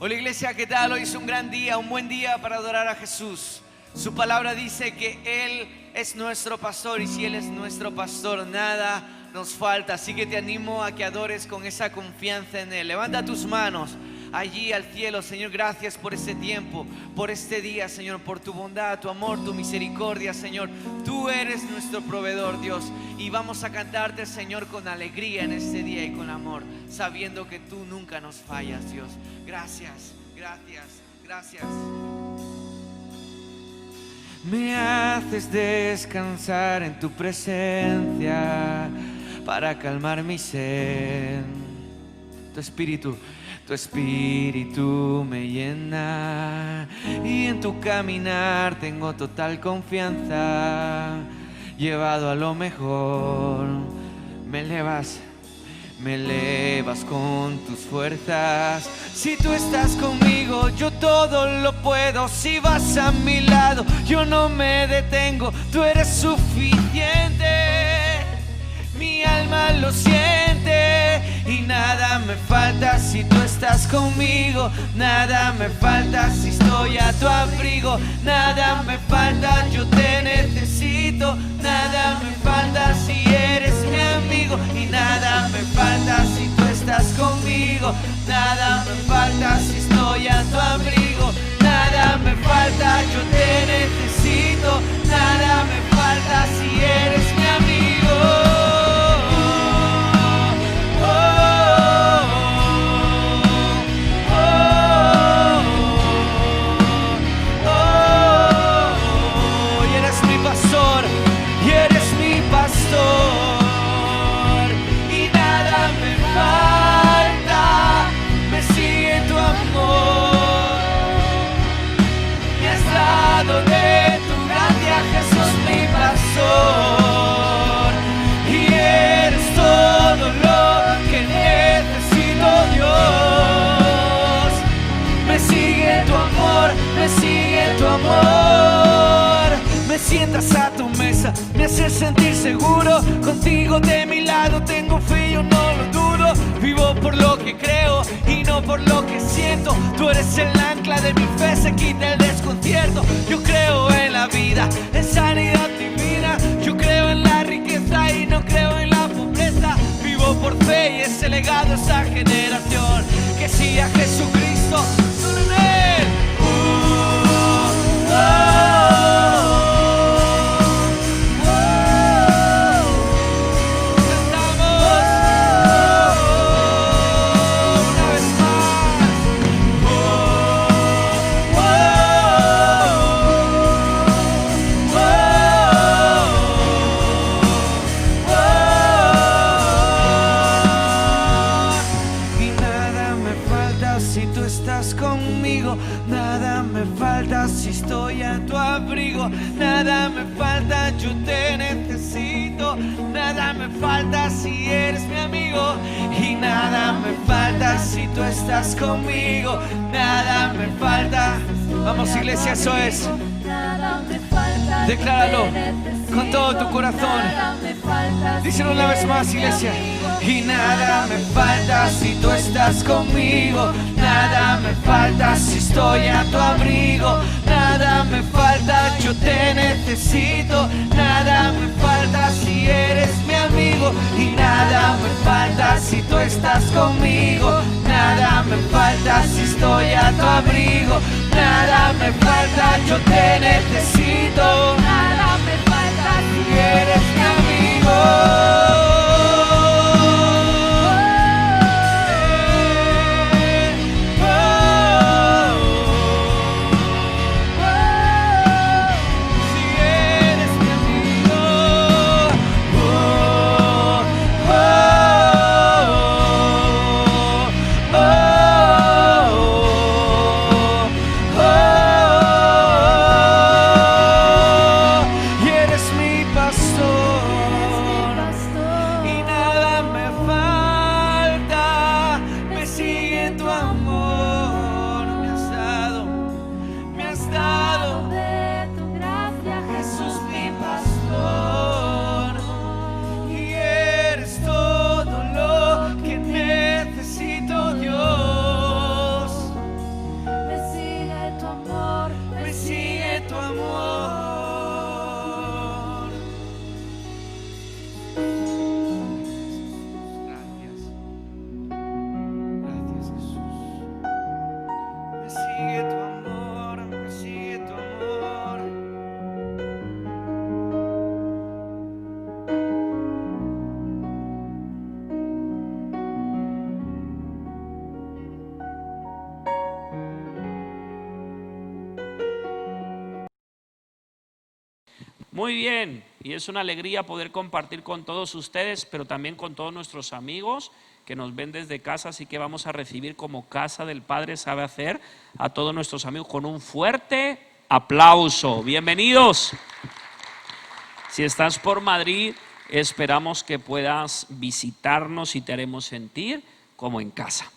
Hola iglesia, ¿qué tal? Hoy es un gran día, un buen día para adorar a Jesús. Su palabra dice que Él es nuestro pastor y si Él es nuestro pastor, nada nos falta. Así que te animo a que adores con esa confianza en Él. Levanta tus manos allí al cielo. Señor, gracias por este tiempo, por este día, Señor, por tu bondad, tu amor, tu misericordia, Señor. Tú eres nuestro proveedor, Dios, y vamos a cantarte, Señor, con alegría en este día y con amor, sabiendo que tú nunca nos fallas, Dios. Gracias, gracias, gracias. Me haces descansar en tu presencia para calmar mi sed. Tu espíritu me llena y en tu caminar tengo total confianza. Llevado a lo mejor, me elevas con tus fuerzas. Si tú estás conmigo, yo todo lo puedo. Si vas a mi lado, yo no me detengo. Tú eres suficiente, mi alma lo siente y nada me falta si tú estás conmigo. Nada me falta si estoy a tu abrigo. Nada me falta, yo te necesito. Nada me falta si eres mi amigo y nada me falta si tú estás conmigo. Nada me falta si estoy a tu abrigo. Nada me falta, yo te necesito. Nada me falta si eres mi amigo. Y eres todo lo que necesito, Dios. Me sigue tu amor, me sigue tu amor. Me sientas a tu mesa, me haces sentir seguro. Contigo de mi lado tengo fe, yo no lo dudo. Vivo por lo que creo y no por lo que siento. Tú eres el ancla de mi fe, se quita el desconcierto. Yo creo en la vida, en sanidad divina. Yo creo en la riqueza y no creo en la pobreza. Vivo por fe y ese legado, esa generación que sigue a Jesucristo, solo en Él. Nada me falta si estoy a tu abrigo. Nada me falta, yo te necesito. Nada me falta si eres mi amigo. Y nada me falta si tú estás conmigo. Nada me falta. Vamos iglesia, eso es. Decláralo con todo tu corazón. Díselo una vez más, iglesia. Y nada me falta si tú estás conmigo. Nada me falta si estoy a tu abrigo. Nada me falta, yo te necesito. Nada me falta si eres mi amigo. Y nada me falta si tú estás conmigo. Nada me falta si estoy a tu abrigo. Nada me falta, yo te necesito. Nada me falta si eres mi amigo. Pastor. Muy bien, y es una alegría poder compartir con todos ustedes, pero también con todos nuestros amigos que nos ven desde casa, así que vamos a recibir como Casa del Padre sabe hacer a todos nuestros amigos con un fuerte aplauso. Bienvenidos. Si estás por Madrid, esperamos que puedas visitarnos y te haremos sentir como en casa.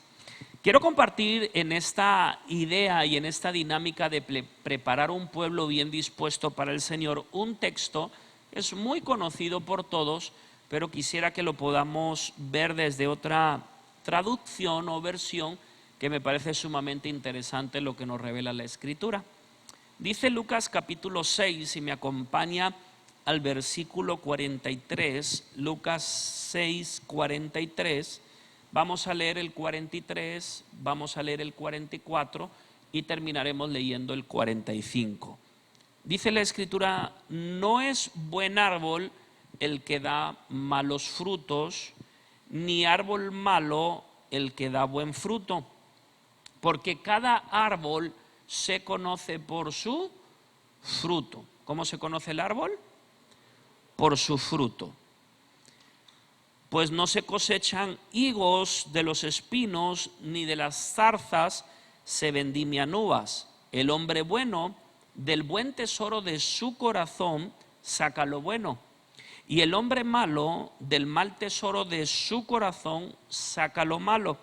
Quiero compartir en esta idea y en esta dinámica de preparar un pueblo bien dispuesto para el Señor un texto que es muy conocido por todos, pero quisiera que lo podamos ver desde otra traducción o versión que me parece sumamente interesante lo que nos revela la Escritura. Dice Lucas capítulo 6, si me acompaña al versículo 43, Lucas 6, 43. Vamos a leer el 43, vamos a leer el 44 y terminaremos leyendo el 45. Dice la Escritura: no es buen árbol el que da malos frutos, ni árbol malo el que da buen fruto, porque cada árbol se conoce por su fruto. ¿Cómo se conoce el árbol? Por su fruto. Pues no se cosechan higos de los espinos, ni de las zarzas se vendimian uvas. El hombre bueno del buen tesoro de su corazón saca lo bueno, y el hombre malo del mal tesoro de su corazón saca lo malo,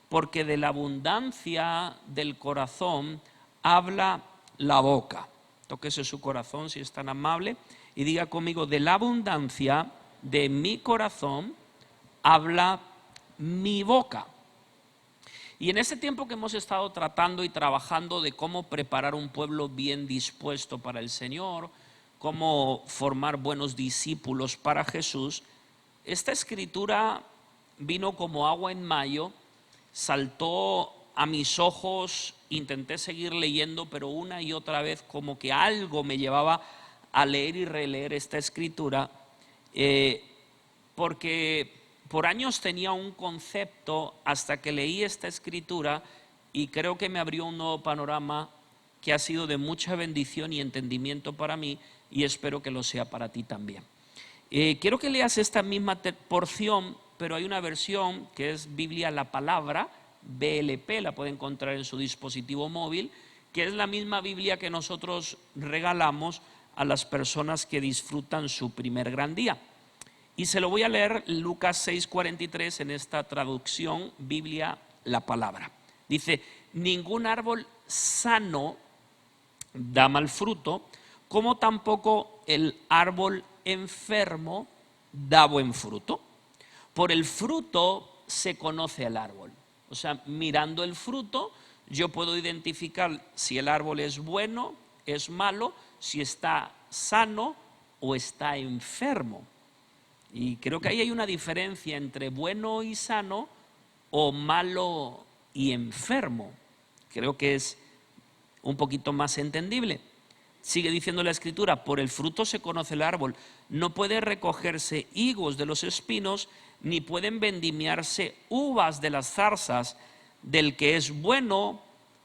porque de la abundancia del corazón habla la boca. Tóquese su corazón si es tan amable y diga conmigo: de la abundancia de mi corazón habla mi boca. Y en ese tiempo que hemos estado tratando y trabajando de cómo preparar un pueblo bien dispuesto para el Señor, cómo formar buenos discípulos para Jesús, esta escritura vino como agua en mayo, saltó a mis ojos, intenté seguir leyendo, pero una y otra vez como que algo me llevaba a leer y releer esta escritura, porque por años tenía un concepto hasta que leí esta escritura y creo que me abrió un nuevo panorama que ha sido de mucha bendición y entendimiento para mí, y espero que lo sea para ti también. Quiero que leas esta misma porción, pero hay una versión que es Biblia La Palabra, BLP, la puede encontrar en su dispositivo móvil, que es la misma Biblia que nosotros regalamos a las personas que disfrutan su primer gran día. Y se lo voy a leer Lucas 6:43 en esta traducción Biblia La Palabra. Dice: ningún árbol sano da mal fruto, como tampoco el árbol enfermo da buen fruto. Por el fruto se conoce el árbol. O sea, mirando el fruto yo puedo identificar si el árbol es bueno, es malo, si está sano o está enfermo. Y creo que ahí hay una diferencia entre bueno y sano o malo y enfermo. Creo que es un poquito más entendible. Sigue diciendo la Escritura: por el fruto se conoce el árbol. No puede recogerse higos de los espinos, ni pueden vendimiarse uvas de las zarzas. Del que es bueno,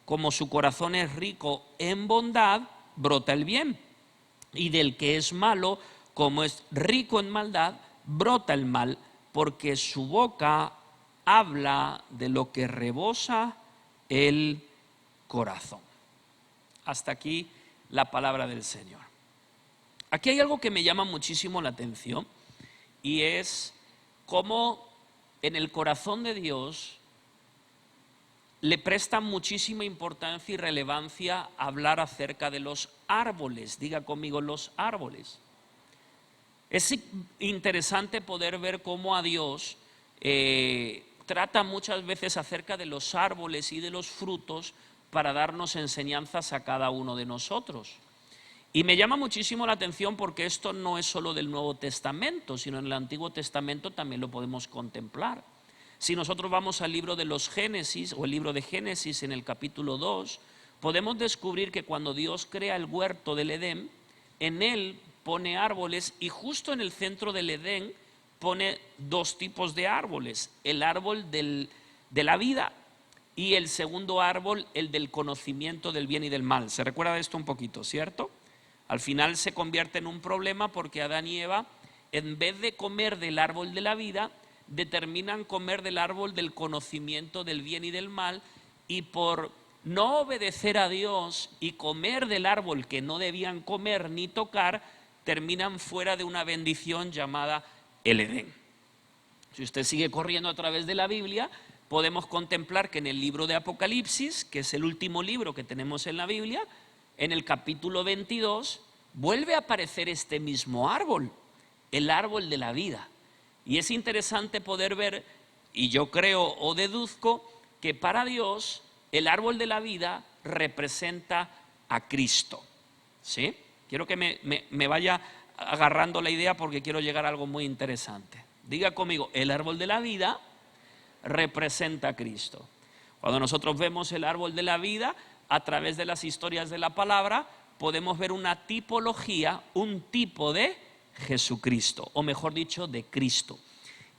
como su corazón es rico en bondad, brota el bien. Y del que es malo, como es rico en maldad, brota el mal, porque su boca habla de lo que rebosa el corazón. Hasta aquí la palabra del Señor. Aquí hay algo que me llama muchísimo la atención, y es cómo en el corazón de Dios le presta muchísima importancia y relevancia a hablar acerca de los árboles. Diga conmigo: los árboles. Es interesante poder ver cómo a Dios trata muchas veces acerca de los árboles y de los frutos para darnos enseñanzas a cada uno de nosotros. Y me llama muchísimo la atención porque esto no es solo del Nuevo Testamento, sino en el Antiguo Testamento también lo podemos contemplar. Si nosotros vamos al libro de los Génesis o el libro de Génesis en el capítulo 2, podemos descubrir que cuando Dios crea el huerto del Edén, en él pone árboles, y justo en el centro del Edén pone dos tipos de árboles: el árbol de la vida y el segundo árbol, el del conocimiento del bien y del mal. ¿Se recuerda de esto un poquito, cierto? al final se convierte en un problema porque Adán y Eva, en vez de comer del árbol de la vida, determinan comer del árbol del conocimiento del bien y del mal, y por no obedecer a Dios y comer del árbol que no debían comer ni tocar, terminan fuera de una bendición llamada el Edén. Si usted sigue corriendo a través de la Biblia, podemos contemplar que en el libro de Apocalipsis, que es el último libro que tenemos en la Biblia, en el capítulo 22, vuelve a aparecer este mismo árbol, el árbol de la vida. Y es interesante poder ver, y yo creo o deduzco, que para Dios el árbol de la vida representa a Cristo. ¿Sí? Quiero que me vaya agarrando la idea porque quiero llegar a algo muy interesante. Diga conmigo, el árbol de la vida representa a Cristo. Cuando nosotros vemos el árbol de la vida, a través de las historias de la palabra, podemos ver una tipología, un tipo de Jesucristo, o mejor dicho, de Cristo.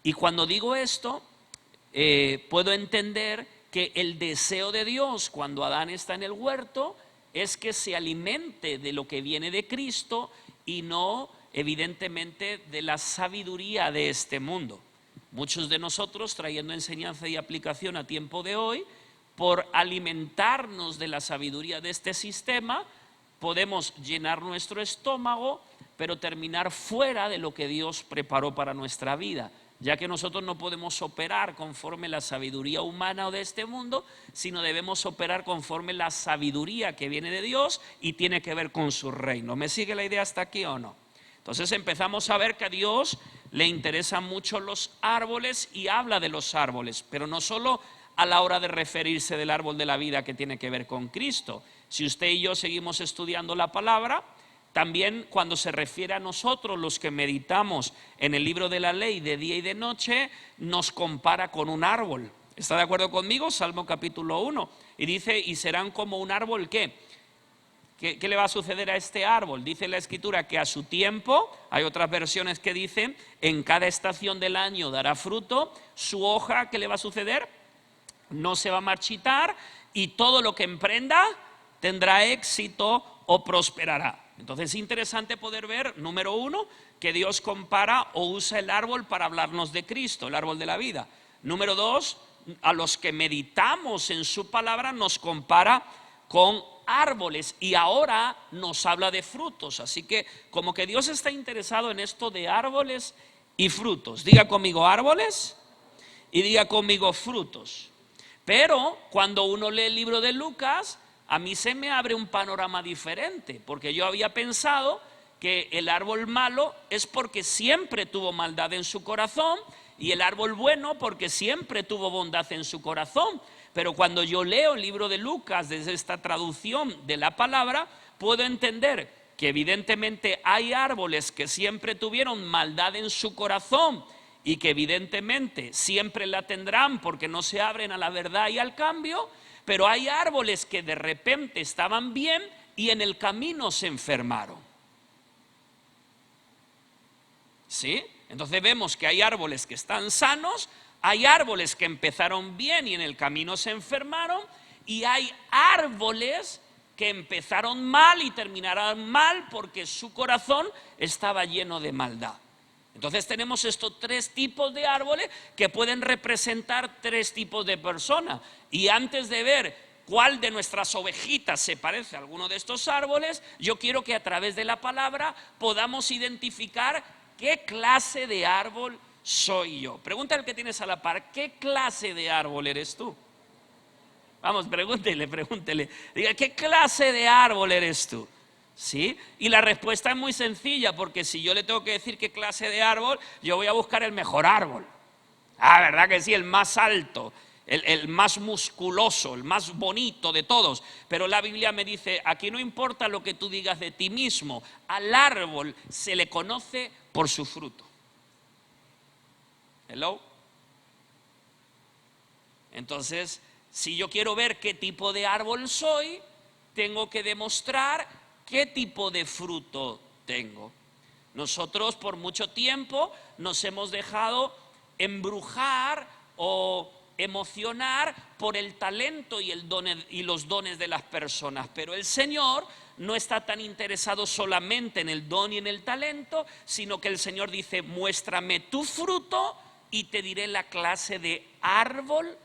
Y cuando digo esto, puedo entender que el deseo de Dios cuando Adán está en el huerto es que se alimente de lo que viene de Cristo y no, evidentemente, de la sabiduría de este mundo. Muchos de nosotros, trayendo enseñanza y aplicación a tiempo de hoy, por alimentarnos de la sabiduría de este sistema, podemos llenar nuestro estómago, pero terminar fuera de lo que Dios preparó para nuestra vida, ya que nosotros no podemos operar conforme la sabiduría humana o de este mundo, sino debemos operar conforme la sabiduría que viene de Dios y tiene que ver con su reino. ¿Me sigue la idea hasta aquí o no? Entonces empezamos a ver que a Dios le interesan mucho los árboles y habla de los árboles, pero no solo a la hora de referirse del árbol de la vida que tiene que ver con Cristo. Si usted y yo seguimos estudiando la palabra, también cuando se refiere a nosotros, los que meditamos en el libro de la ley de día y de noche, nos compara con un árbol. ¿Está de acuerdo conmigo? Salmo capítulo 1. Y dice, y serán como un árbol, ¿qué? ¿Qué le va a suceder a este árbol? Dice la Escritura que a su tiempo, hay otras versiones que dicen, en cada estación del año dará fruto, su hoja, ¿qué le va a suceder? No se va a marchitar, y todo lo que emprenda tendrá éxito o prosperará. Entonces es interesante poder ver, número uno, que Dios compara o usa el árbol para hablarnos de Cristo, el árbol de la vida. Número dos, a los que meditamos en su palabra nos compara con árboles, y ahora nos habla de frutos. Así que como que Dios está interesado en esto de árboles y frutos. Diga conmigo árboles y diga conmigo frutos. Pero cuando uno lee el libro de Lucas, a mí se me abre un panorama diferente, porque yo había pensado que el árbol malo es porque siempre tuvo maldad en su corazón, y el árbol bueno porque siempre tuvo bondad en su corazón. Pero cuando yo leo el libro de Lucas desde esta traducción de la palabra, puedo entender que evidentemente hay árboles que siempre tuvieron maldad en su corazón y que evidentemente siempre la tendrán porque no se abren a la verdad y al cambio, pero hay árboles que de repente estaban bien y en el camino se enfermaron. ¿Sí? Entonces vemos que hay árboles que están sanos, hay árboles que empezaron bien y en el camino se enfermaron, y hay árboles que empezaron mal y terminaron mal porque su corazón estaba lleno de maldad. Entonces tenemos estos tres tipos de árboles que pueden representar tres tipos de personas. Y antes de ver cuál de nuestras ovejitas se parece a alguno de estos árboles, yo quiero que a través de la palabra podamos identificar qué clase de árbol soy yo. Pregúntale al que tienes a la par, ¿qué clase de árbol eres tú? Vamos, pregúntele. Diga, ¿qué clase de árbol eres tú? ¿Sí? Y la respuesta es muy sencilla, porque si yo le tengo que decir qué clase de árbol, yo voy a buscar el mejor árbol. ¿Verdad que sí? El más alto, el más musculoso, el más bonito de todos. Pero la Biblia me dice, aquí no importa lo que tú digas de ti mismo, al árbol se le conoce por su fruto. Hello. Entonces, si yo quiero ver qué tipo de árbol soy, tengo que demostrar qué tipo de fruto tengo. Nosotros por mucho tiempo nos hemos dejado embrujar o emocionar por el talento y los dones de las personas, pero el Señor no está tan interesado solamente en el don y en el talento, sino que el Señor dice: muéstrame tu fruto y te diré la clase de árbol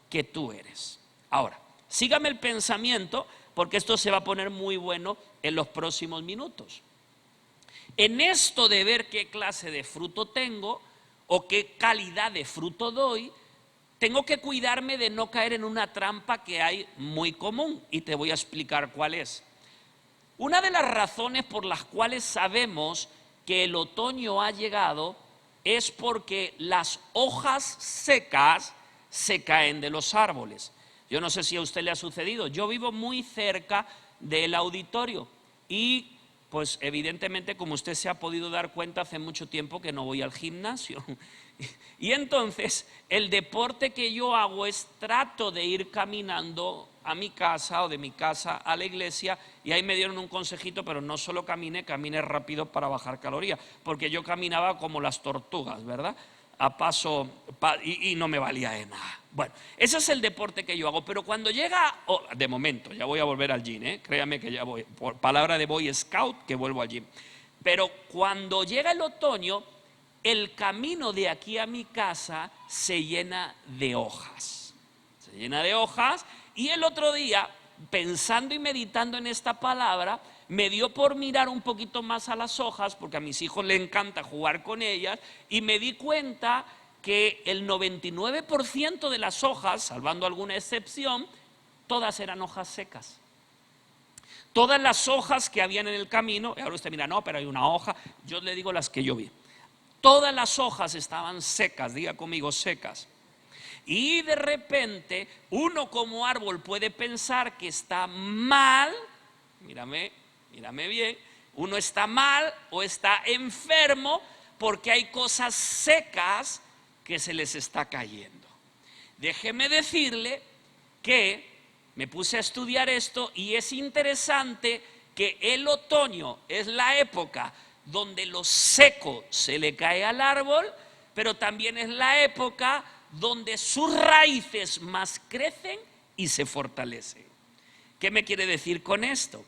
que tú eres. Ahora, sígame el pensamiento, porque esto se va a poner muy bueno en los próximos minutos. En esto de ver qué clase de fruto tengo o qué calidad de fruto doy, tengo que cuidarme de no caer en una trampa que hay muy común, y te voy a explicar cuál es. Una de las razones por las cuales sabemos que el otoño ha llegado es porque las hojas secas se caen de los árboles. Yo no sé si a usted le ha sucedido. Yo vivo muy cerca del auditorio y pues evidentemente, como usted se ha podido dar cuenta, hace mucho tiempo que no voy al gimnasio. Y entonces el deporte que yo hago es trato de ir caminando a mi casa o de mi casa a la iglesia, y ahí me dieron un consejito: pero no solo camine rápido para bajar calorías, porque yo caminaba como las tortugas, ¿verdad? A paso, y no me valía de nada. Bueno, ese es el deporte que yo hago, pero cuando llega, de momento, ya voy a volver al gym, créame que ya voy, por palabra de Boy Scout, que vuelvo al gym. Pero cuando llega el otoño, el camino de aquí a mi casa se llena de hojas. Se llena de hojas, y el otro día, pensando y meditando en esta palabra, me dio por mirar un poquito más a las hojas, porque a mis hijos les encanta jugar con ellas, y me di cuenta que el 99% de las hojas, salvando alguna excepción, todas eran hojas secas. Todas las hojas que habían en el camino, y ahora usted mira: no, pero hay una hoja. Yo le digo las que yo vi. Todas las hojas estaban secas, diga conmigo, secas. Y de repente, uno como árbol puede pensar que está mal, mírame bien, uno está mal o está enfermo porque hay cosas secas que se les está cayendo. Déjeme decirle que me puse a estudiar esto, y es interesante que el otoño es la época donde lo seco se le cae al árbol, pero también es la época donde sus raíces más crecen y se fortalecen. ¿Qué me quiere decir con esto?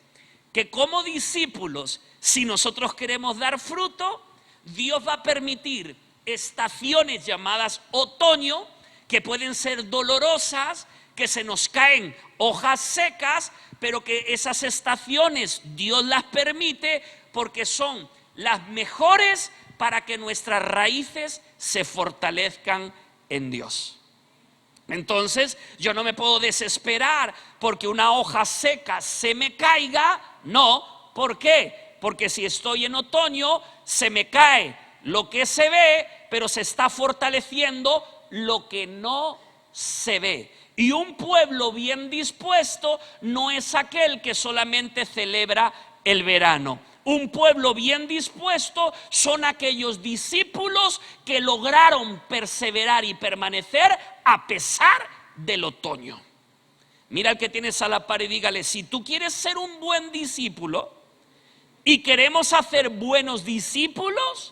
Que como discípulos, si nosotros queremos dar fruto, Dios va a permitir estaciones llamadas otoño, que pueden ser dolorosas, que se nos caen hojas secas, pero que esas estaciones Dios las permite porque son las mejores para que nuestras raíces se fortalezcan en Dios. Entonces yo no me puedo desesperar porque una hoja seca se me caiga. No, ¿por qué? Porque si estoy en otoño, se me cae lo que se ve, pero se está fortaleciendo lo que no se ve. Y un pueblo bien dispuesto no es aquel que solamente celebra el verano. Un pueblo bien dispuesto son aquellos discípulos que lograron perseverar y permanecer a pesar del otoño. Mira al que tienes a la par y dígale: si tú quieres ser un buen discípulo y queremos hacer buenos discípulos,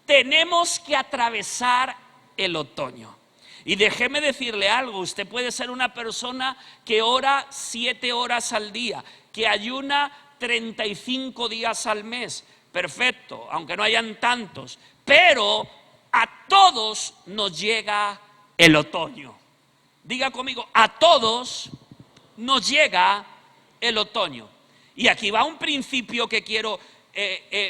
tenemos que atravesar el otoño. Y déjeme decirle algo: usted puede ser una persona que ora 7 horas al día, que ayuna 35 días al mes, perfecto, aunque no hayan tantos, pero a todos nos llega el otoño. Diga conmigo: a todos nos llega el otoño. Y aquí va un principio que quiero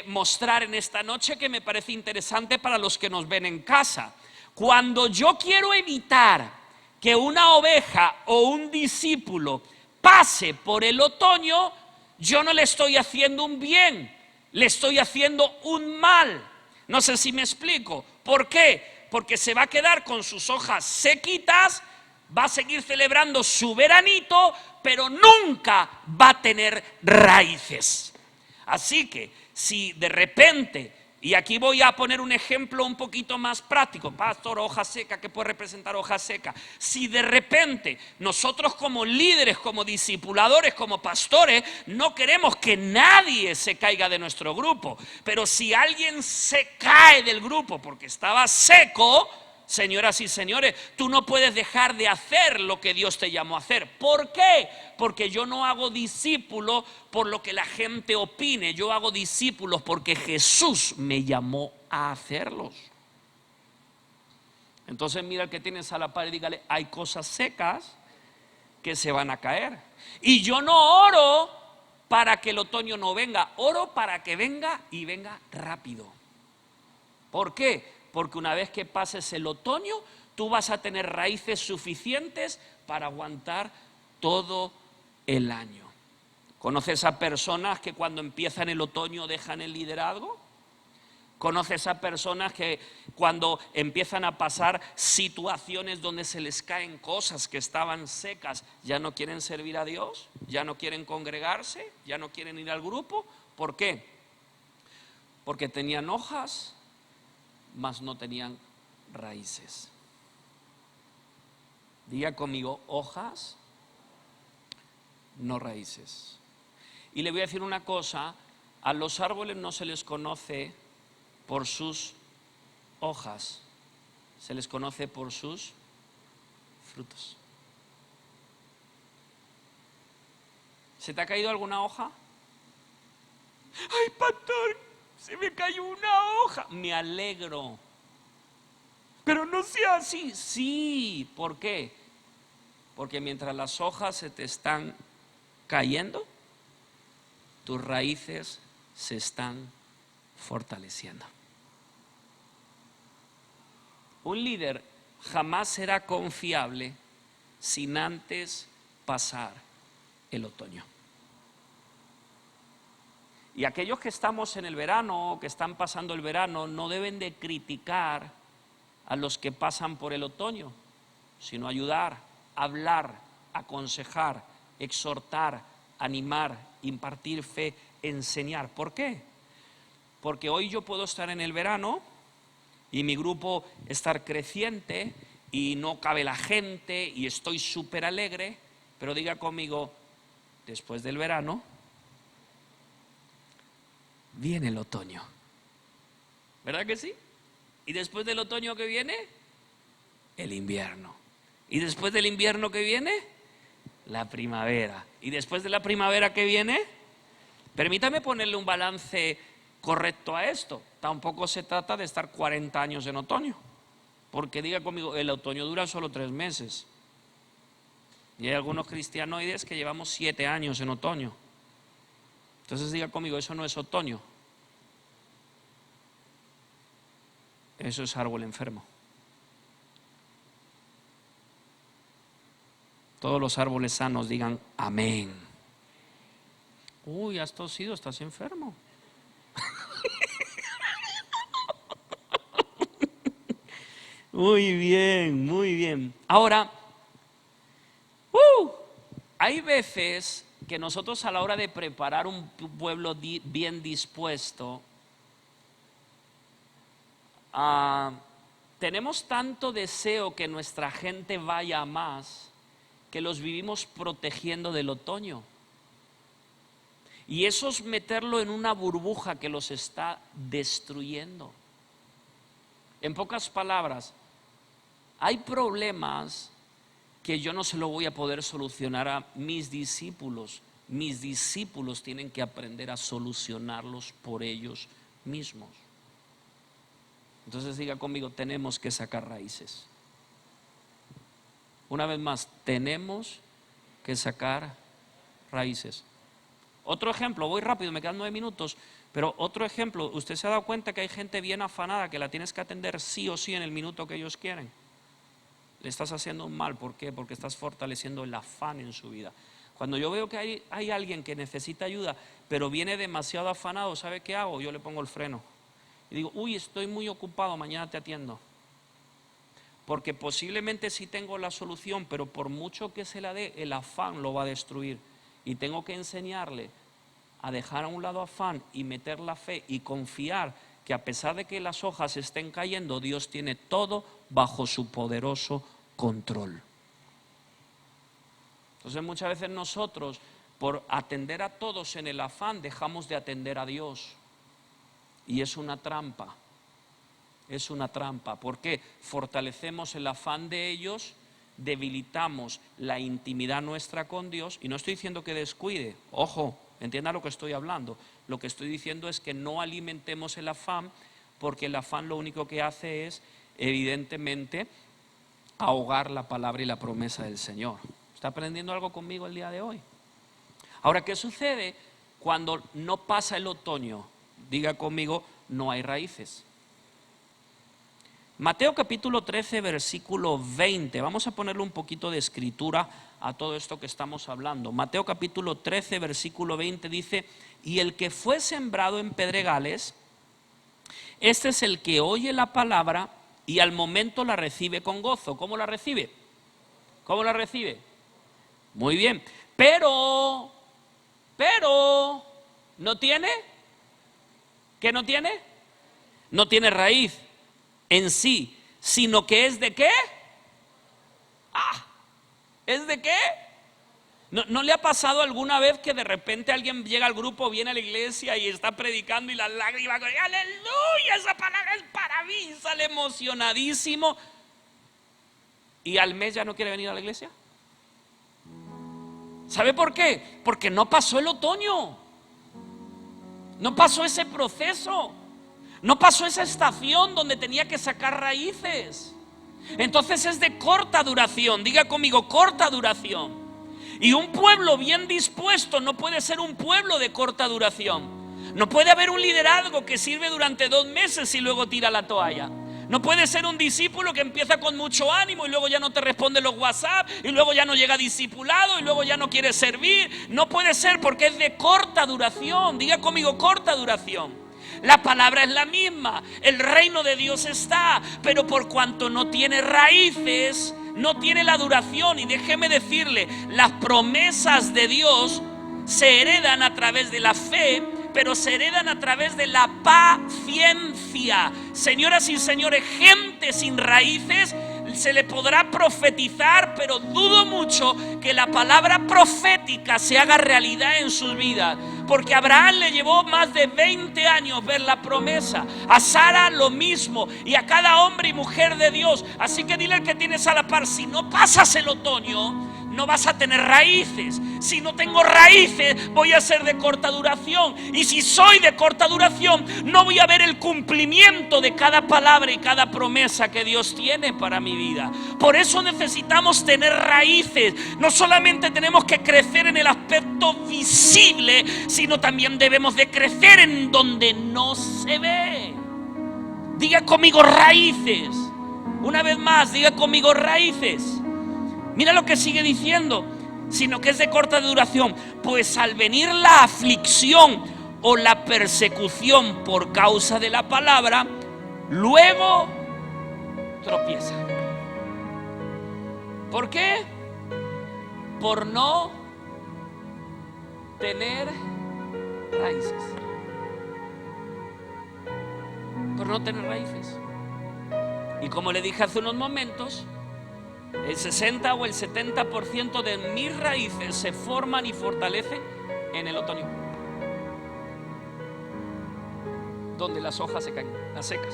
mostrar en esta noche, que me parece interesante para los que nos ven en casa. Cuando yo quiero evitar que una oveja o un discípulo pase por el otoño, yo no le estoy haciendo un bien, le estoy haciendo un mal. No sé si me explico. ¿Por qué? Porque se va a quedar con sus hojas sequitas, va a seguir celebrando su veranito, pero nunca va a tener raíces. Así que si de repente, y aquí voy a poner un ejemplo un poquito más práctico, pastor, hoja seca, ¿qué puede representar hoja seca? Si de repente nosotros como líderes, como discipuladores, como pastores, no queremos que nadie se caiga de nuestro grupo, pero si alguien se cae del grupo porque estaba seco, Señoras y señores, tú no puedes dejar de hacer lo que Dios te llamó a hacer. ¿Por qué? Porque yo no hago discípulos por lo que la gente opine. Yo hago discípulos porque Jesús me llamó a hacerlos. Entonces mira al que tienes a la par y dígale, hay cosas secas que se van a caer. Y yo no oro para que el otoño no venga, oro para que venga y venga rápido. ¿Por qué? Porque una vez que pases el otoño, tú vas a tener raíces suficientes para aguantar todo el año. ¿Conoces a personas que cuando empiezan el otoño dejan el liderazgo? ¿Conoces a personas que cuando empiezan a pasar situaciones donde se les caen cosas que estaban secas, ya no quieren servir a Dios, ya no quieren congregarse, ya no quieren ir al grupo? ¿Por qué? Porque tenían hojas, mas no tenían raíces. Diga conmigo, hojas, no raíces. Y le voy a decir una cosa, a los árboles no se les conoce por sus hojas, se les conoce por sus frutos. ¿Se te ha caído alguna hoja? ¡Ay, pastor! Se me cayó una hoja. Me alegro. Pero no sea así. Sí, ¿por qué? Porque mientras las hojas se te están cayendo, tus raíces se están fortaleciendo. Un líder jamás será confiable sin antes pasar el otoño. Y aquellos que estamos en el verano, que están pasando el verano, no deben de criticar a los que pasan por el otoño, sino ayudar, hablar, aconsejar, exhortar, animar, impartir fe, enseñar. ¿Por qué? Porque hoy yo puedo estar en el verano y mi grupo estar creciente y no cabe la gente y estoy súper alegre, pero diga conmigo, después del verano viene el otoño. ¿Verdad que sí? Y después del otoño que viene, el invierno. Y después del invierno que viene, la primavera. Y después de la primavera que viene, permítame ponerle un balance correcto a esto. Tampoco se trata de estar 40 años en otoño. Porque diga conmigo, el otoño dura solo 3 meses. Y hay algunos cristianoides que llevamos 7 años en otoño. Entonces diga conmigo, eso no es otoño. Eso es árbol enfermo. Todos los árboles sanos digan amén. Uy, has tosido, estás enfermo. Muy bien, muy bien. Ahora, hay veces que nosotros a la hora de preparar un pueblo bien dispuesto, tenemos tanto deseo que nuestra gente vaya a más, que los vivimos protegiendo del otoño. Y eso es meterlo en una burbuja que los está destruyendo. En pocas palabras, hay problemas que yo no se lo voy a poder solucionar a mis discípulos. Mis discípulos tienen que aprender a solucionarlos por ellos mismos. Entonces diga conmigo, tenemos que sacar raíces. Una vez más, tenemos que sacar raíces. Otro ejemplo, voy rápido, me quedan 9 minutos, pero otro ejemplo, usted se ha dado cuenta que hay gente bien afanada que la tienes que atender sí o sí en el minuto que ellos quieren. Le estás haciendo un mal, ¿por qué? Porque estás fortaleciendo el afán en su vida. Cuando yo veo que hay alguien que necesita ayuda, pero viene demasiado afanado, ¿sabe qué hago? Yo le pongo el freno. Y digo, uy, estoy muy ocupado, mañana te atiendo. Porque posiblemente sí tengo la solución, pero por mucho que se la dé, el afán lo va a destruir. Y tengo que enseñarle a dejar a un lado afán y meter la fe y confiar que a pesar de que las hojas estén cayendo, Dios tiene todo bajo su poderoso control. Entonces muchas veces nosotros, por atender a todos en el afán, dejamos de atender a Dios. Y es una trampa. es una trampa. ¿Por qué? Fortalecemos el afán de ellos, debilitamos la intimidad nuestra con Dios. Y no estoy diciendo que descuide, ojo, entienda lo que estoy hablando. Lo que estoy diciendo es que no alimentemos el afán, porque el afán lo único que hace es, evidentemente, ahogar la palabra y la promesa del Señor. ¿Está aprendiendo algo conmigo el día de hoy? Ahora, ¿qué sucede cuando no pasa el otoño? Diga conmigo, no hay raíces. Mateo capítulo 13, versículo 20. Vamos a ponerle un poquito de escritura a todo esto que estamos hablando. Mateo capítulo 13, versículo 20 dice: y el que fue sembrado en pedregales, este es el que oye la palabra y al momento la recibe con gozo. ¿Cómo la recibe? ¿Cómo la recibe? Muy bien. Pero, ¿no tiene? ¿Qué no tiene? No tiene raíz en sí, sino que es de ¿qué? ¿Es de qué? ¿No le ha pasado alguna vez que de repente alguien llega al grupo, viene a la iglesia y está predicando y las lágrimas, aleluya, esa palabra es para mí, sale emocionadísimo, y al mes ya no quiere venir a la iglesia? ¿Sabe por qué? Porque no pasó el otoño, no pasó ese proceso, no pasó esa estación donde tenía que sacar raíces. Entonces es de corta duración. Diga conmigo, corta duración. Y un pueblo bien dispuesto no puede ser un pueblo de corta duración. No puede haber un liderazgo que sirve durante 2 meses y luego tira la toalla. No puede ser un discípulo que empieza con mucho ánimo y luego ya no te responde los WhatsApp y luego ya no llega discipulado y luego ya no quiere servir. No puede ser, porque es de corta duración. Diga conmigo, corta duración. La palabra es la misma, el reino de Dios está, pero por cuanto no tiene raíces, no tiene la duración. Y déjeme decirle, las promesas de Dios se heredan a través de la fe, pero se heredan a través de la paciencia. Señoras y señores, gente sin raíces se le podrá profetizar, pero dudo mucho que la palabra profética se haga realidad en sus vidas. Porque a Abraham le llevó más de 20 años ver la promesa, a Sara lo mismo, y a cada hombre y mujer de Dios. Así que dile al que tienes a la par, si no pasas el otoño, no vas a tener raíces. Si no tengo raíces, voy a ser de corta duración. Y si soy de corta duración, no voy a ver el cumplimiento de cada palabra y cada promesa que Dios tiene para mi vida. Por eso necesitamos tener raíces. No solamente tenemos que crecer en el aspecto visible, sino también debemos de crecer en donde no se ve. Diga conmigo, raíces. Una vez más, diga conmigo, raíces. Mira lo que sigue diciendo, sino que es de corta duración, pues al venir la aflicción o la persecución por causa de la palabra, luego tropieza. ¿Por qué? Por no tener raíces. Por no tener raíces. Y como le dije hace unos momentos, el 60 o el 70% de mis raíces se forman y fortalecen en el otoño, donde las hojas se caen, las secas.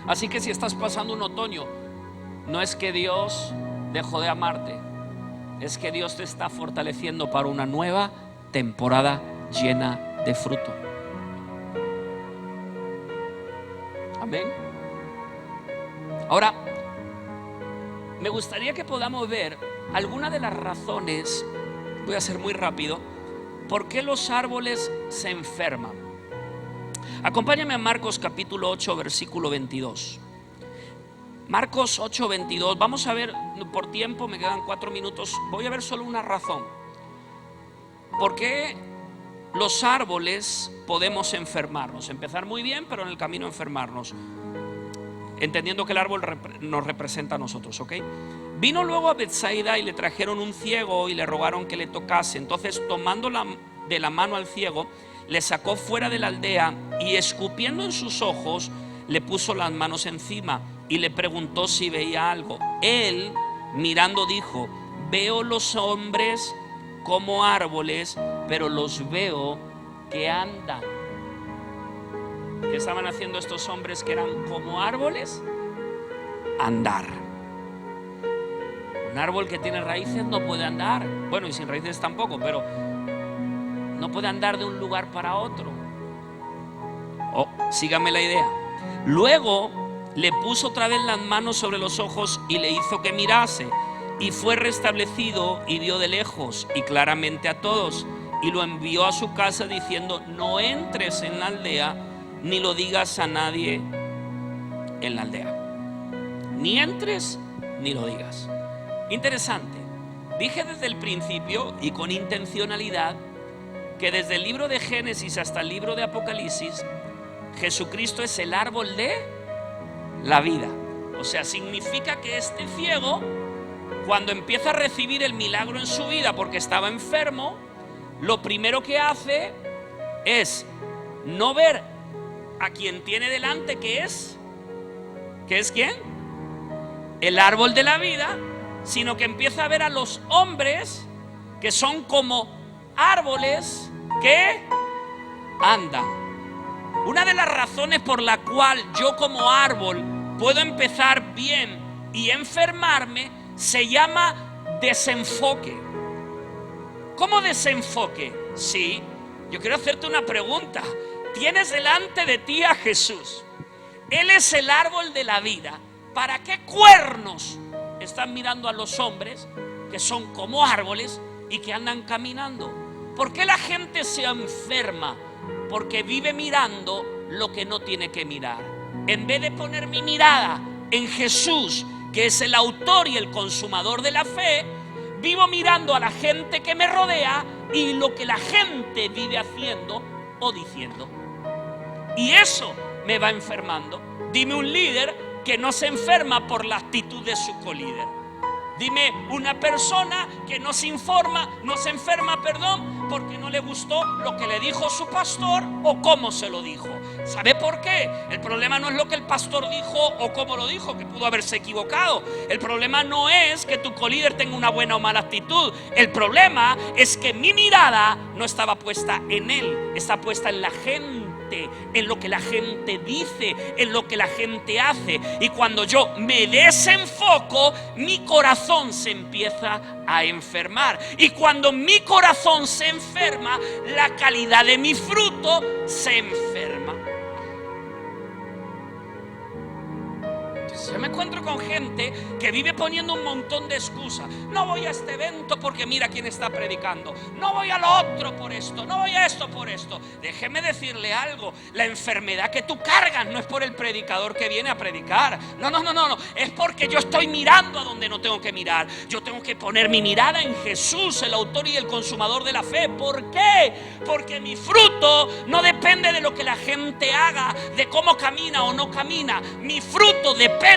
Así que si estás pasando un otoño, no es que Dios dejó de amarte, es que Dios te está fortaleciendo para una nueva temporada llena de fruto. Amén. Ahora, me gustaría que podamos ver algunas de las razones, voy a ser muy rápido, por qué los árboles se enferman. Acompáñame a Marcos capítulo 8, versículo 22. Marcos 8, 22. Vamos a ver, por tiempo, me quedan 4 minutos, voy a ver solo una razón. ¿Por qué los árboles podemos enfermarnos? Empezar muy bien, pero en el camino enfermarnos. Entendiendo que el árbol nos representa a nosotros, ¿ok? Vino luego a Betsaida y le trajeron un ciego y le rogaron que le tocase. Entonces, tomando de la mano al ciego, le sacó fuera de la aldea y escupiendo en sus ojos, le puso las manos encima y le preguntó si veía algo. Él, mirando, dijo: veo los hombres como árboles, pero los veo que andan. ¿Qué estaban haciendo estos hombres que eran como árboles? Andar. Un árbol que tiene raíces no puede andar. Bueno, y sin raíces tampoco, pero no puede andar de un lugar para otro. Oh, síganme la idea. Luego le puso otra vez las manos sobre los ojos y le hizo que mirase. Y fue restablecido y vio de lejos y claramente a todos. Y lo envió a su casa diciendo: no entres en la aldea, ni lo digas a nadie en la aldea. Ni entres, ni lo digas. Interesante. Dije desde el principio y con intencionalidad que desde el libro de Génesis hasta el libro de Apocalipsis, Jesucristo es el árbol de la vida. O sea, significa que este ciego, cuando empieza a recibir el milagro en su vida porque estaba enfermo, lo primero que hace es no ver a quien tiene delante, que es ¿quién? El árbol de la vida, sino que empieza a ver a los hombres que son como árboles que andan. Una de las razones por la cual yo como árbol puedo empezar bien y enfermarme se llama desenfoque. ¿Cómo desenfoque? Sí, yo quiero hacerte una pregunta. Tienes delante de ti a Jesús. Él es el árbol de la vida. ¿Para qué cuernos están mirando a los hombres que son como árboles y que andan caminando? ¿Por qué la gente se enferma? Porque vive mirando lo que no tiene que mirar. En vez de poner mi mirada en Jesús, que es el autor y el consumador de la fe, vivo mirando a la gente que me rodea y lo que la gente vive haciendo o diciendo. Y eso me va enfermando. Dime un líder que no se enferma por la actitud de su colíder. Dime una persona que no se enferma, porque no le gustó lo que le dijo su pastor o cómo se lo dijo. ¿Sabe por qué? El problema no es lo que el pastor dijo o cómo lo dijo, que pudo haberse equivocado. El problema no es que tu colíder tenga una buena o mala actitud. El problema es que mi mirada no estaba puesta en él, está puesta en la gente, en lo que la gente dice, en lo que la gente hace. Y cuando yo me desenfoco, mi corazón se empieza a enfermar. Y cuando mi corazón se enferma, la calidad de mi fruto se enferma. Yo me encuentro con gente que vive poniendo un montón de excusas. No voy a este evento porque mira quién está predicando. No voy a lo otro por esto. No voy a esto por esto. Déjeme decirle algo. La enfermedad que tú cargas no es por el predicador que viene a predicar. No. Es porque yo estoy mirando a donde no tengo que mirar. Yo tengo que poner mi mirada en Jesús, el autor y el consumador de la fe. ¿Por qué? Porque mi fruto no depende de lo que la gente haga, de cómo camina o no camina. Mi fruto depende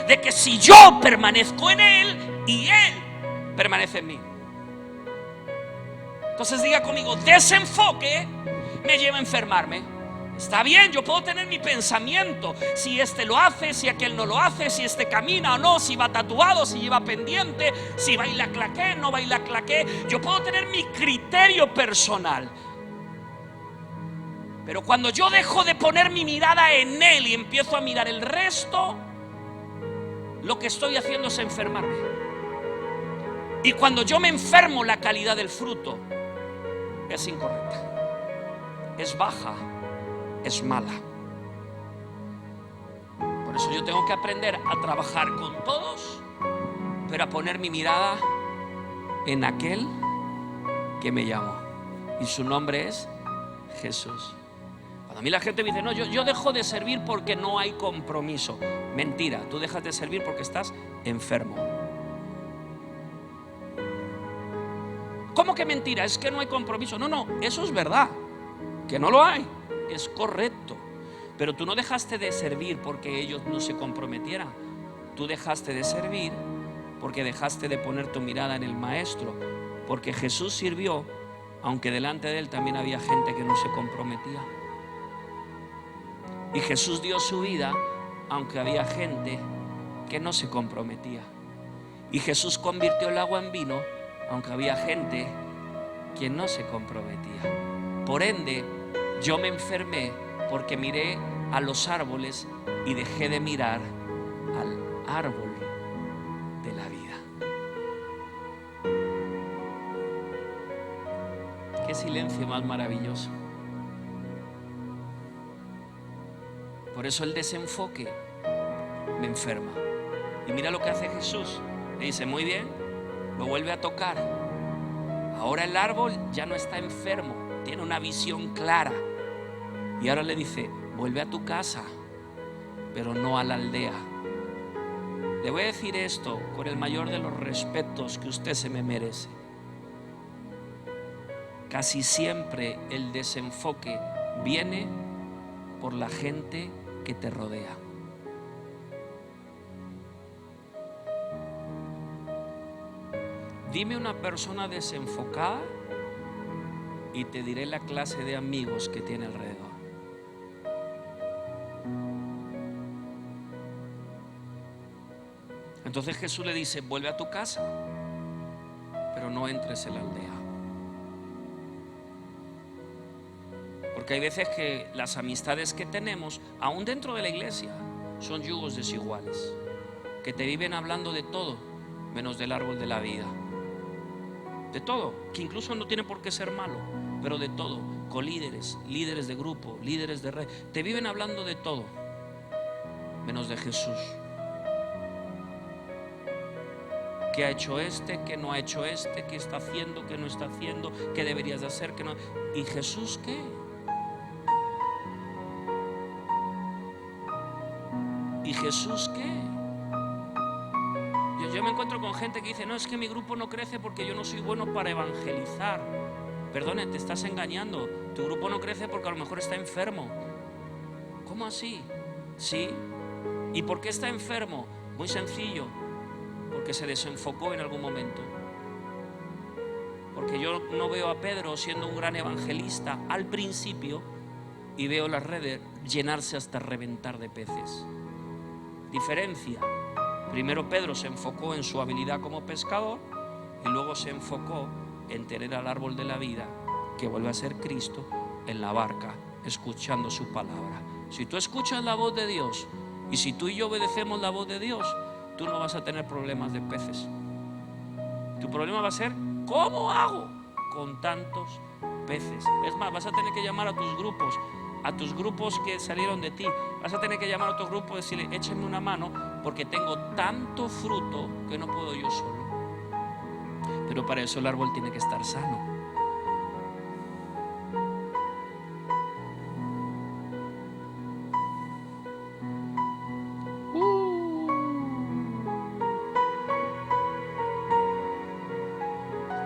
de que si yo permanezco en Él y Él permanece en mí. Entonces diga conmigo: desenfoque me lleva a enfermarme. Está bien, yo puedo tener mi pensamiento, si este lo hace, si aquel no lo hace, si este camina o no, si va tatuado, si lleva pendiente, si baila claqué, no baila claqué. Yo puedo tener mi criterio personal. Pero cuando yo dejo de poner mi mirada en Él y empiezo a mirar el resto, lo que estoy haciendo es enfermarme. Y cuando yo me enfermo, la calidad del fruto es incorrecta, es baja, es mala. Por eso yo tengo que aprender a trabajar con todos, pero a poner mi mirada en aquel que me llamó, y su nombre es Jesús. Cuando a mí la gente me dice: no, yo dejo de servir porque no hay compromiso. Mentira, tú dejas de servir porque estás enfermo. ¿Cómo que mentira? Es que no hay compromiso. No, eso es verdad, que no lo hay, es correcto. Pero tú no dejaste de servir porque ellos no se comprometieran. Tú dejaste de servir porque dejaste de poner tu mirada en el Maestro. Porque Jesús sirvió, aunque delante de Él también había gente que no se comprometía. Y Jesús dio su vida, aunque había gente que no se comprometía. Y Jesús convirtió el agua en vino, aunque había gente que no se comprometía. Por ende, yo me enfermé porque miré a los árboles y dejé de mirar al árbol de la vida. Qué silencio más maravilloso. Por eso el desenfoque me enferma. Y mira lo que hace Jesús. Le dice, muy bien, lo vuelve a tocar. Ahora el árbol ya no está enfermo, tiene una visión clara. Y ahora le dice, vuelve a tu casa, pero no a la aldea. Le voy a decir esto con el mayor de los respetos que usted se me merece. Casi siempre el desenfoque viene por la gente que te rodea. Dime una persona desenfocada y te diré la clase de amigos que tiene alrededor. Entonces Jesús le dice, vuelve a tu casa, pero no entres en la aldea. Porque hay veces que las amistades que tenemos, aún dentro de la iglesia, son yugos desiguales, que te viven hablando de todo, menos del árbol de la vida. De todo, que incluso no tiene por qué ser malo, pero de todo, colíderes, líderes de grupo, líderes de red, te viven hablando de todo, menos de Jesús. ¿Qué ha hecho este? ¿Qué no ha hecho este? ¿Qué está haciendo? ¿Qué no está haciendo? ¿Qué deberías de hacer? ¿Qué no? ¿Y Jesús qué? ¿Y Jesús qué? Yo me encuentro con gente que dice, no, es que mi grupo no crece porque yo no soy bueno para evangelizar. Perdone, te estás engañando. Tu grupo no crece porque a lo mejor está enfermo. ¿Cómo así? Sí. ¿Y por qué está enfermo? Muy sencillo, porque se desenfocó en algún momento. Porque yo no veo a Pedro siendo un gran evangelista al principio y veo las redes llenarse hasta reventar de peces. Diferencia. Primero Pedro se enfocó en su habilidad como pescador y luego se enfocó en tener al árbol de la vida, que vuelve a ser Cristo, en la barca, escuchando su palabra. Si tú escuchas la voz de Dios y si tú y yo obedecemos la voz de Dios, tú no vas a tener problemas de peces. Tu problema va a ser, ¿cómo hago con tantos peces? Es más, vas a tener que llamar a tus grupos que salieron de ti. Vas a tener que llamar a otros grupos y decirle, échenme una mano porque tengo tanto fruto que no puedo yo solo. Pero para eso el árbol tiene que estar sano.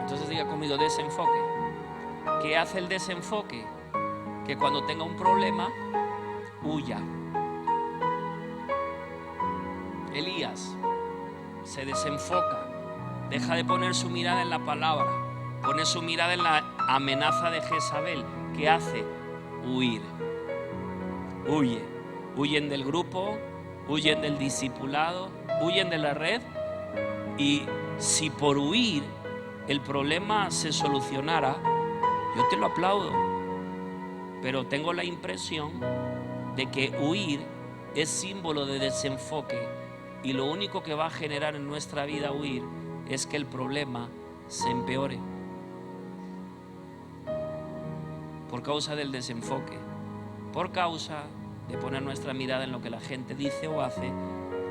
Entonces diga conmigo, desenfoque. ¿Qué hace el desenfoque? Que cuando tenga un problema, huya. Elías se desenfoca, deja de poner su mirada en la palabra, pone su mirada en la amenaza de Jezabel. ¿Qué hace? Huir. Huye. Huyen del grupo, huyen del discipulado, huyen de la red. Y si por huir el problema se solucionara, yo te lo aplaudo. Pero tengo la impresión de que huir es símbolo de desenfoque y lo único que va a generar en nuestra vida huir es que el problema se empeore por causa del desenfoque, por causa de poner nuestra mirada en lo que la gente dice o hace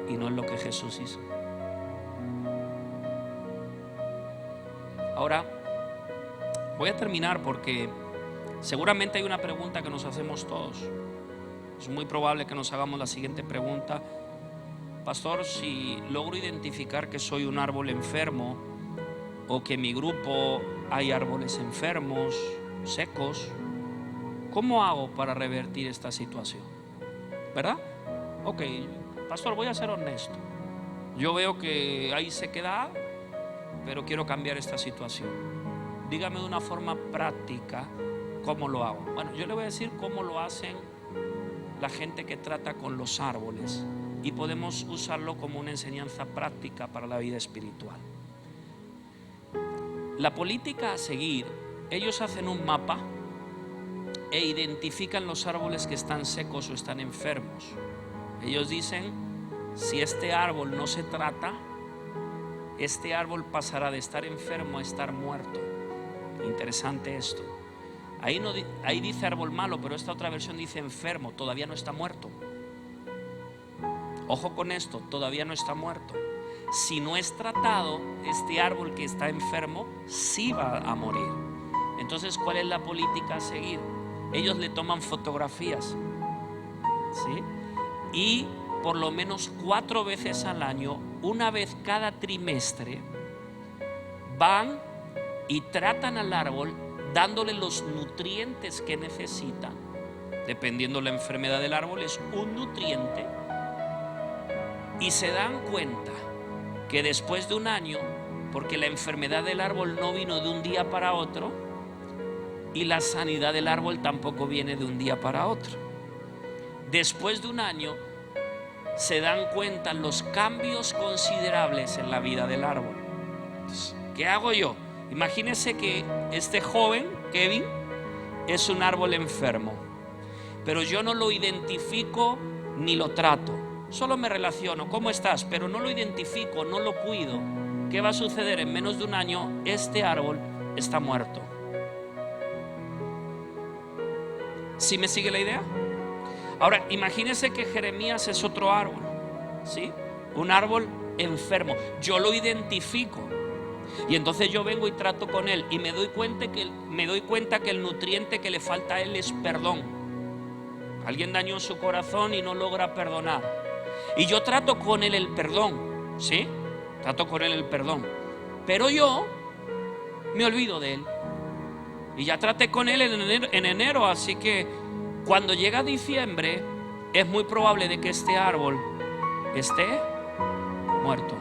y no en lo que Jesús hizo. Ahora voy a terminar porque seguramente hay una pregunta que nos hacemos todos. Es muy probable que nos hagamos la siguiente pregunta: pastor, si logro identificar que soy un árbol enfermo o que en mi grupo hay árboles enfermos, secos, ¿cómo hago para revertir esta situación? ¿Verdad? Ok, pastor, voy a ser honesto. Yo veo que hay sequedad, pero quiero cambiar esta situación. Dígame de una forma práctica ¿cómo lo hago? Bueno, yo le voy a decir cómo lo hacen la gente que trata con los árboles y podemos usarlo como una enseñanza práctica para la vida espiritual. La política a seguir, ellos hacen un mapa e identifican los árboles que están secos o están enfermos. Ellos dicen, si este árbol no se trata, este árbol pasará de estar enfermo a estar muerto. Interesante esto. Ahí dice árbol malo, pero esta otra versión dice enfermo, todavía no está muerto. Ojo con esto, todavía no está muerto. Si no es tratado, este árbol que está enfermo sí va a morir. Entonces, ¿cuál es la política a seguir? Ellos le toman fotografías, ¿sí? Y por lo menos 4 veces al año, una vez cada trimestre, van y tratan al árbol dándole los nutrientes que necesita. Dependiendo la enfermedad del árbol, es un nutriente. Y se dan cuenta que después de un año, porque la enfermedad del árbol no vino de un día para otro, y la sanidad del árbol tampoco viene de un día para otro. Después de un año se dan cuenta los cambios considerables en la vida del árbol. Entonces, ¿qué hago yo? Imagínense que este joven, Kevin, es un árbol enfermo, pero yo no lo identifico ni lo trato. Solo me relaciono, ¿cómo estás? Pero no lo identifico, no lo cuido. ¿Qué va a suceder? En menos de un año este árbol está muerto. ¿Sí me sigue la idea? Ahora, imagínense que Jeremías es otro árbol, ¿sí? Un árbol enfermo. Yo lo identifico y entonces yo vengo y trato con él y me doy cuenta que el nutriente que le falta a él es perdón. Alguien dañó su corazón y no logra perdonar. Y yo trato con él el perdón, ¿sí? Trato con él el perdón. Pero yo me olvido de él. Y ya traté con él en enero, así que cuando llega diciembre es muy probable de que este árbol esté muerto.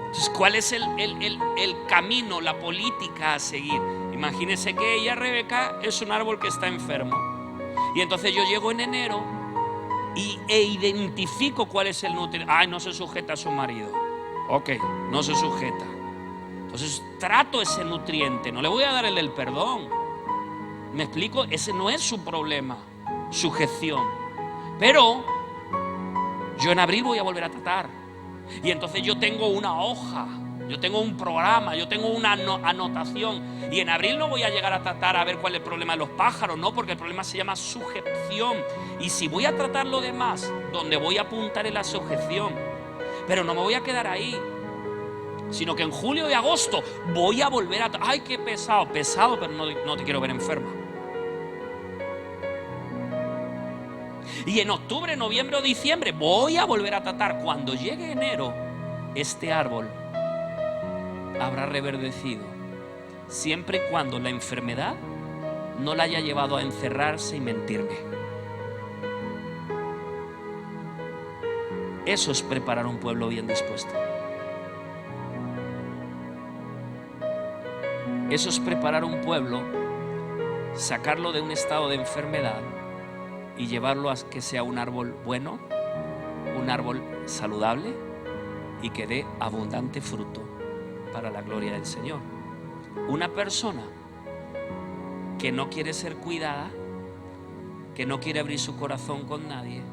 Entonces, ¿cuál es el camino, la política a seguir? Imagínense que ella, Rebeca, es un árbol que está enfermo. Y entonces yo llego en enero e identifico cuál es el nutriente. Ay, no se sujeta a su marido. Ok, no se sujeta. Entonces trato ese nutriente. No le voy a dar el del perdón. ¿Me explico? Ese no es su problema, sujeción. Pero yo en abril voy a volver a tratar. Y entonces yo tengo una hoja, yo tengo un programa, yo tengo una anotación. Y en abril no voy a llegar a tratar a ver cuál es el problema de los pájaros, no, porque el problema se llama sujeción. Y si voy a tratar lo demás, donde voy a apuntar es la sujeción. Pero no me voy a quedar ahí, sino que en julio y agosto voy a volver a tratar. Ay, qué pesado, pero no te quiero ver enferma. Y en octubre, noviembre o diciembre voy a volver a tratar. Cuando llegue enero, este árbol habrá reverdecido, siempre y cuando la enfermedad no la haya llevado a encerrarse y mentirme. Eso es preparar un pueblo bien dispuesto. Eso es preparar un pueblo, sacarlo de un estado de enfermedad y llevarlo a que sea un árbol bueno, un árbol saludable y que dé abundante fruto para la gloria del Señor. Una persona que no quiere ser cuidada, que no quiere abrir su corazón con nadie,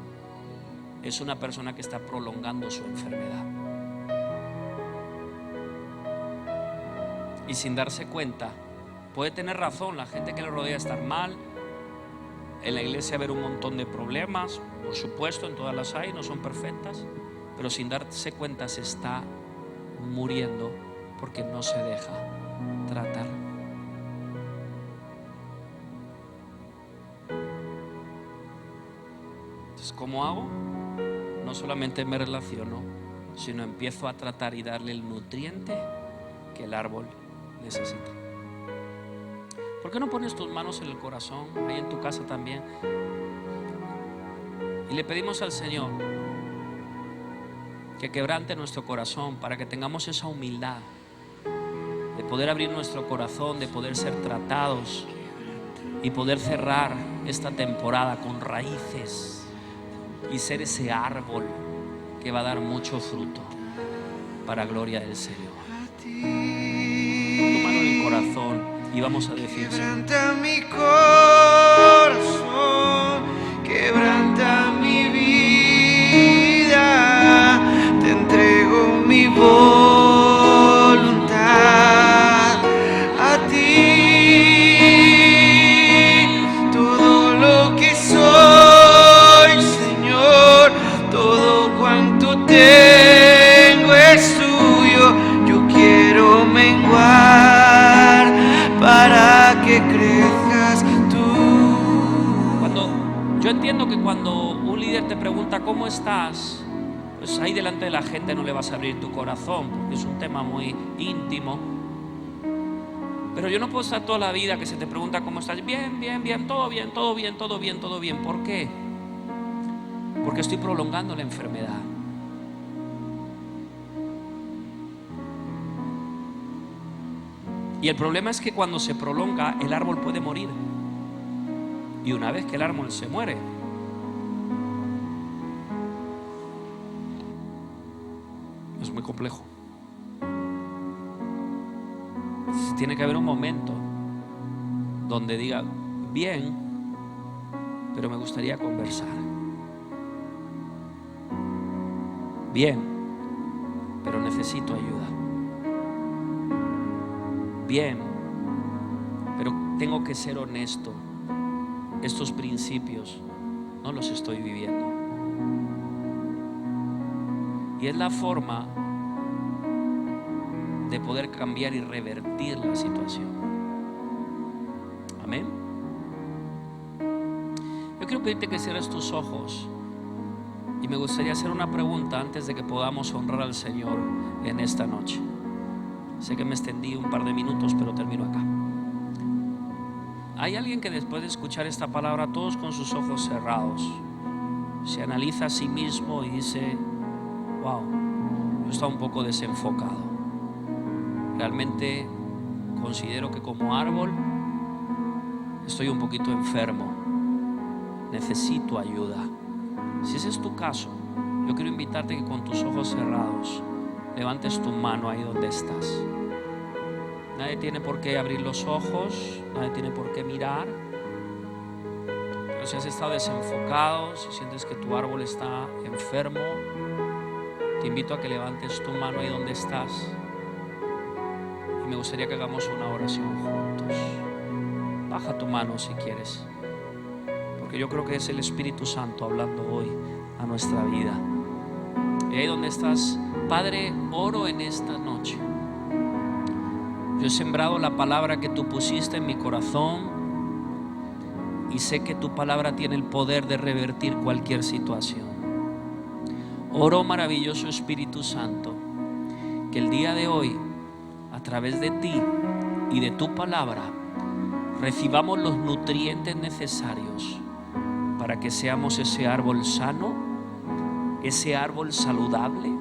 es una persona que está prolongando su enfermedad. Y sin darse cuenta, puede tener razón, la gente que le rodea estar mal. En la iglesia haber un montón de problemas, por supuesto, en todas las hay, no son perfectas, pero sin darse cuenta se está muriendo porque no se deja tratar. Entonces, ¿cómo hago? No solamente me relaciono, sino empiezo a tratar y darle el nutriente que el árbol necesita. ¿Por qué no pones tus manos en el corazón, ahí en tu casa también? Y le pedimos al Señor que quebrante nuestro corazón para que tengamos esa humildad de poder abrir nuestro corazón, de poder ser tratados y poder cerrar esta temporada con raíces y ser ese árbol que va a dar mucho fruto para gloria del Señor. corazón y vamos a decírselo. Quebranta mi corazón, quebranta mi vida, te entrego mi voluntad a ti. Todo lo que soy, Señor, todo cuanto tengo es tuyo. Yo quiero menguar para que crezcas tú. Yo entiendo que cuando un líder te pregunta ¿cómo estás?, pues ahí delante de la gente no le vas a abrir tu corazón, porque es un tema muy íntimo. Pero yo no puedo estar toda la vida que se te pregunta ¿cómo estás? Bien, bien, bien, todo bien, todo bien, todo bien, todo bien. ¿Por qué? Porque estoy prolongando la enfermedad. Y el problema es que cuando se prolonga, el árbol puede morir. Y una vez que el árbol se muere, es muy complejo. Tiene que haber un momento donde diga, bien, pero me gustaría conversar. Bien, pero necesito ayuda. Bien, pero tengo que ser honesto. Estos principios no los estoy viviendo. Y es la forma de poder cambiar y revertir la situación. Amén. Yo quiero pedirte que cierres tus ojos y me gustaría hacer una pregunta antes de que podamos honrar al Señor en esta noche. Sé que me extendí un par de minutos, pero termino acá. ¿Hay alguien que después de escuchar esta palabra, todos con sus ojos cerrados, se analiza a sí mismo y dice, wow, yo estaba un poco desenfocado? Realmente considero que como árbol estoy un poquito enfermo, necesito ayuda. Si ese es tu caso, yo quiero invitarte que con tus ojos cerrados levantes tu mano ahí donde estás. Nadie tiene por qué abrir los ojos, nadie tiene por qué mirar. Pero si has estado desenfocado, si sientes que tu árbol está enfermo, te invito a que levantes tu mano ahí donde estás. Y me gustaría que hagamos una oración juntos. Baja tu mano si quieres, porque yo creo que es el Espíritu Santo hablando hoy a nuestra vida. Y ahí donde estás, Padre, oro en esta noche. Yo he sembrado la palabra que tú pusiste en mi corazón y sé que tu palabra tiene el poder de revertir cualquier situación. Oro, maravilloso Espíritu Santo, que el día de hoy, a través de ti y de tu palabra, recibamos los nutrientes necesarios para que seamos ese árbol sano, ese árbol saludable,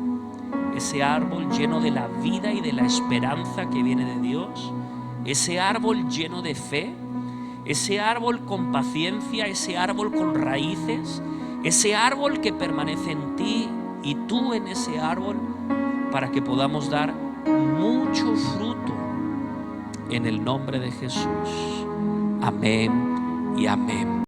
ese árbol lleno de la vida y de la esperanza que viene de Dios, ese árbol lleno de fe, ese árbol con paciencia, ese árbol con raíces, ese árbol que permanece en ti y tú en ese árbol, para que podamos dar mucho fruto en el nombre de Jesús. Amén y amén.